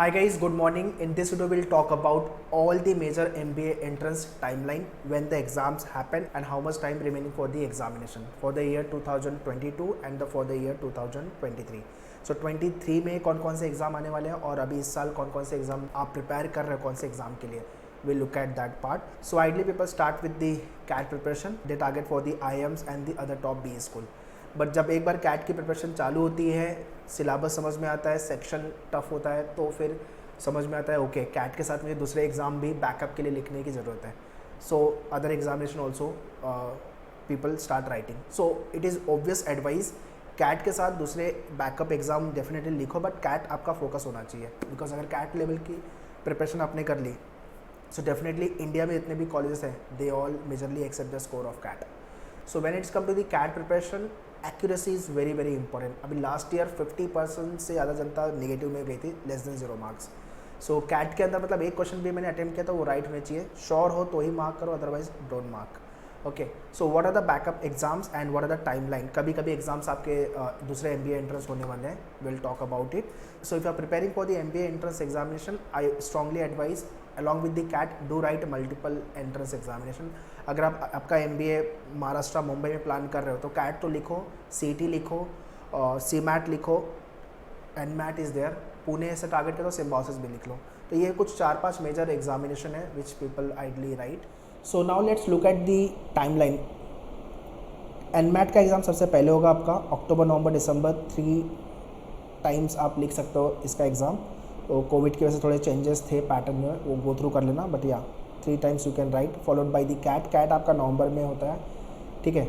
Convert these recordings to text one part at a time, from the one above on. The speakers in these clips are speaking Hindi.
Hi guys, good morning. In this video we'll talk about all the major MBA entrance timeline, when the exams happen and how much time remaining for the examination for the year 2022 and for the year 2023. So 23 में कौन कौन से एग्जाम आने वाले हैं और अभी इस साल कौन कौन से एग्जाम आप प्रिपेयर कर रहे हो कौन से एग्जाम के लिए, we'll look at that part. So ideally people start with the CAT preparation. They target for the IIMs and the other top BE school. But जब एक बार कैट की प्रिपरेशन चालू होती है, सिलेबस समझ में आता है, सेक्शन टफ होता है, तो फिर समझ में आता है ओके कैट के साथ मुझे दूसरे एग्ज़ाम भी बैकअप के लिए लिखने की ज़रूरत है. So other examination also people start writing. So it is obvious advice, CAT के साथ दूसरे बैकअप एग्ज़ाम डेफिनेटली लिखो, बट कैट आपका फोकस होना चाहिए. बिकॉज अगर कैट लेवल की प्रिपरेशन आपने कर ली, सो डेफिनेटली इंडिया में जितने भी कॉलेजेस हैं they all majorly accept the score of CAT. So when it's come to the CAT preparation, accuracy is very very important. अभी लास्ट ईयर 50% से ज़्यादा जनता नेगेटिव में गई थी, less than 0 marks. So CAT के अंदर मतलब एक क्वेश्चन भी मैंने अटेम्प्ट किया था वो राइट होने चाहिए. श्योर हो तो ही मार्क करो, otherwise don't mark. Okay, so what are the backup exams and what are the timeline. कभी कभी एग्जाम्स आपके दूसरे MBA एंट्रेंस होने वाले हैं, will talk about it. So if you are preparing for the MBA entrance examination, I strongly advise along with the CAT do write multiple entrance examination. अगर आपका MBA महाराष्ट्र मुंबई में प्लान कर रहे हो तो CAT तो लिखो, CET लिखो, CMAT लिखो, NMAT इज़ देयर. पुणे से टारगेट करो, सिम्बायोसिस भी लिख लो. तो ये कुछ 4-5 मेजर एग्जामिनेशन है which people ideally right. So now let's look at the timeline. NMAT का एग्ज़ाम सबसे पहले होगा आपका अक्टूबर, नवंबर, दिसंबर. 3 टाइम्स आप लिख सकते हो इसका एग्ज़ाम. तो कोविड की वजह से थोड़े चेंजेस थे पैटर्न में, वो गो थ्रू कर लेना. बट या 3 times you can write, followed by the CAT. CAT आपका नवंबर में होता है, ठीक है.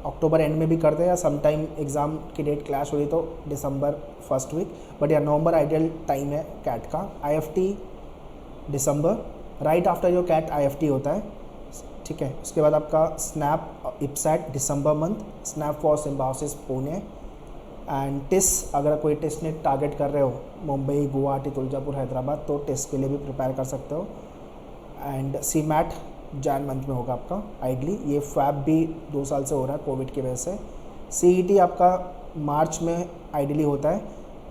अक्टूबर एंड में भी करते हैं या सम टाइम एग्ज़ाम की डेट क्लैश हुई तो दिसंबर फर्स्ट वीक. बट या नवंबर आइडियल टाइम है कैट का. IFT दिसंबर, right after your CAT IFT होता है, ठीक है. उसके बाद आपका स्नैप इप्सैट दिसंबर month, SNAP for Symbiosis Pune. And test, अगर कोई टेस्ट नेट टारगेट कर रहे हो मुंबई, गुवाहाटी, तुलजापुर, हैदराबाद, तो टेस्ट के लिए भी प्रिपेयर कर सकते हो. एंड CMAT जैन मंथ में होगा आपका आइडली. ये फैब भी 2 साल से हो रहा है कोविड की वजह से. CET आपका मार्च में आइडली होता है.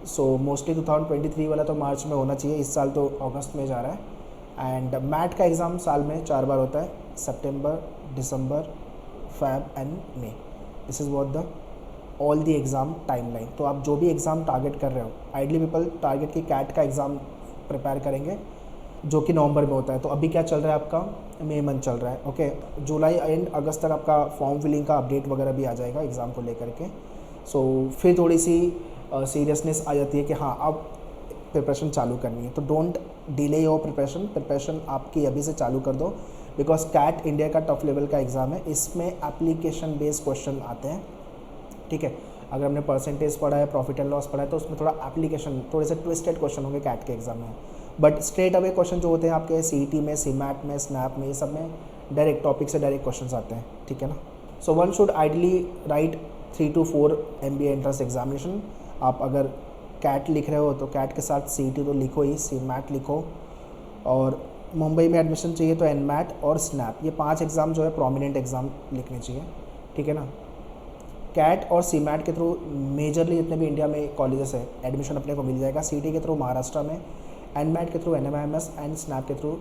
सो मोस्टली 2023 वाला तो मार्च में होना चाहिए, इस साल तो अगस्त में जा रहा है. एंड मैट का एग्ज़ाम साल में 4 बार होता है, सितंबर, दिसंबर, Feb and May. This is what the all the exam timeline. तो आप जो भी एग्ज़ाम टारगेट कर रहे हो, आइडली पीपल टारगेट की कैट का एग्ज़ाम प्रिपेयर करेंगे जो कि नवंबर में होता है. तो अभी क्या चल रहा है आपका, मई मंथ चल रहा है. ओके, जुलाई एंड अगस्त तक आपका फॉर्म फिलिंग का अपडेट वगैरह भी आ जाएगा एग्ज़ाम को लेकर के. सो फिर थोड़ी सी सीरियसनेस आ जाती है कि हाँ अब प्रिपरेशन चालू करनी है. तो डोंट डिले योर प्रिपरेशन आपकी अभी से चालू कर दो. बिकॉज कैट इंडिया का टफ लेवल का एग्ज़ाम है, इसमें एप्लीकेशन बेस्ड क्वेश्चन आते हैं, ठीक है. अगर हमने परसेंटेज पढ़ा है, प्रॉफिट एंड लॉस पढ़ा है, तो उसमें थोड़ा एप्लीकेशन, थोड़े से ट्विस्टेड क्वेश्चन होंगे कैट के एग्जाम में. बट स्ट्रेट अवे क्वेश्चन जो होते हैं आपके CET में, CMAT में, स्नैप में, ये सब में डायरेक्ट टॉपिक से डायरेक्ट क्वेश्चन आते हैं, ठीक है ना. So one should ideally right 3 to 4 MBA entrance examination. आप अगर कैट लिख रहे हो तो कैट के साथ CET तो लिखो ही, CMAT लिखो, और मुंबई में एडमिशन चाहिए तो NMAT और स्नैप, ये 5 एग्ज़ाम जो है प्रोमिनेंट एग्ज़ाम लिखने चाहिए, ठीक है ना. कैट और CMAT के थ्रू मेजरली जितने भी इंडिया में कॉलेजेस है एडमिशन अपने को मिल जाएगा. CET के थ्रू महाराष्ट्र में, NMAT के थ्रू NMIMS एंड स्नैप के थ्रू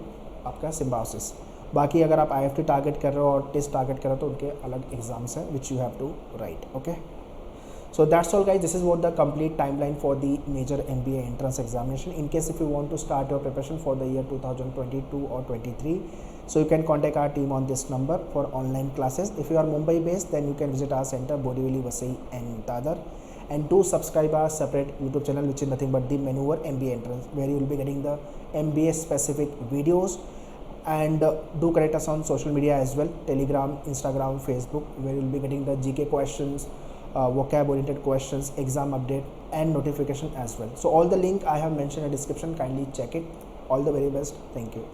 आपका सिम्बायोसिस. बाकी अगर आप IFT टारगेट कर रहे हो और टेस्ट टारगेट कर रहे हो तो उनके अलग एग्जाम्स हैं which you have to write. Okay, so that's all guys, this is what the complete timeline for the major MBA entrance examination. In case if you want to start your preparation for the year 2022 or 23, so you can contact our team on this number for online classes. If you are Mumbai based, then you can visit our center Borivali, Vasai and Dadar, and do subscribe our separate YouTube channel which is nothing but the Maneuver MBA entrance, where you will be getting the MBA specific videos. And do connect us on social media as well, Telegram, Instagram, Facebook, where you will be getting the GK questions, vocab oriented questions, exam update and notification as well. So all the link I have mentioned in the description, kindly check it. All the very best. Thank you.